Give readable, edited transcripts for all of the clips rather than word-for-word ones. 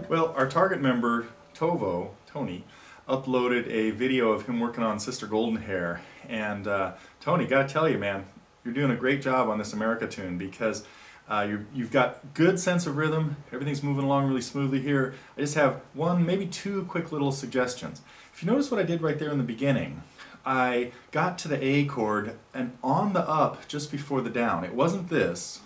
Well, our target member, Tony, uploaded a video of him working on Sister Golden Hair. And Tony, gotta tell you, man, you're doing a great job on this America tune because you've got good sense of rhythm. Everything's moving along really smoothly here. I just have one, maybe two quick little suggestions. If you notice what I did right there in the beginning, I got to the A chord and on the up just before the down. It wasn't this.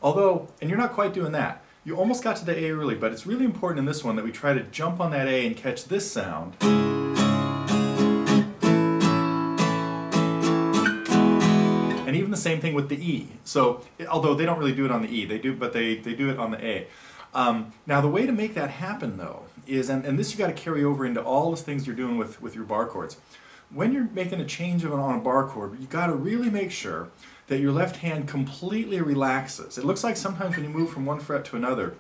Although, and you're not quite doing that. You almost got to the A early, but it's really important in this one that we try to jump on that A and catch this sound. And even the same thing with the E. So, although they don't really do it on the E, they do it on the A. Now the way to make that happen though is, and this you got to carry over into all the things you're doing with your bar chords. When you're making a change on a bar chord, you got to really make sure that your left hand completely relaxes. It looks like sometimes when you move from one fret to another,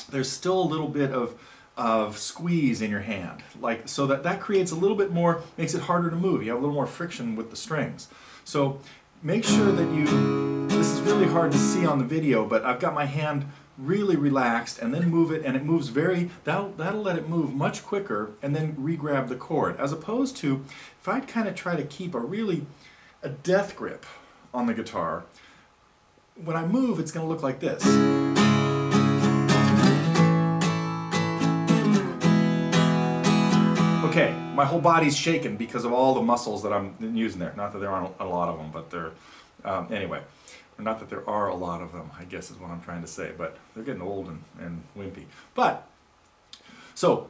there's still a little bit of squeeze in your hand. So that creates a little bit more, makes it harder to move. You have a little more friction with the strings. So make sure that this is really hard to see on the video, but I've got my hand really relaxed and then move it, and it moves that'll let it move much quicker and then re-grab the chord. As opposed to, if I'd kind of try to keep a death grip on the guitar, when I move it's going to look like this. Okay, my whole body's shaking because of all the muscles that I'm using there. Not that there aren't a lot of them, but anyway. Not that there are a lot of them, I guess is what I'm trying to say, but they're getting old and wimpy. But, so,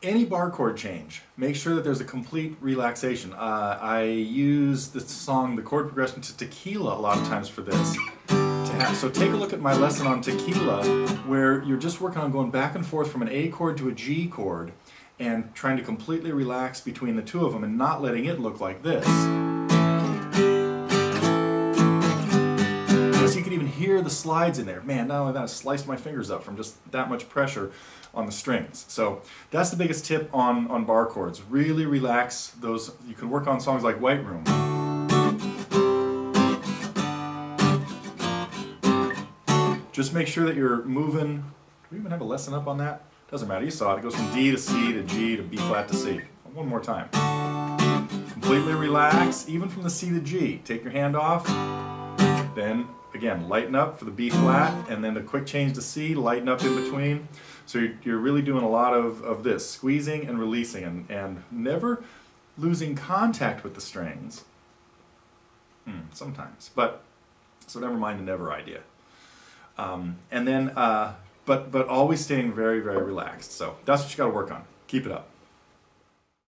any bar chord change, make sure that there's a complete relaxation. I use the chord progression to Tequila a lot of times for this. So take a look at my lesson on Tequila, where you're just working on going back and forth from an A chord to a G chord, and trying to completely relax between the two of them and not letting it look like this. So you can even hear the slides in there. Man, not only that, I sliced my fingers up from just that much pressure on the strings. So that's the biggest tip on bar chords. Really relax those. You can work on songs like White Room. Just make sure that you're moving. Do we even have a lesson up on that? Doesn't matter, you saw it. It goes from D to C to G to B flat to C. One more time. Completely relax, even from the C to G. Take your hand off. Then, again, lighten up for the B flat, and then the quick change to C, lighten up in between. So you're really doing a lot of this, squeezing and releasing, and never losing contact with the strings. Sometimes, but so never mind the never idea. And then, but always staying very, very relaxed. So that's what you got to work on. Keep it up.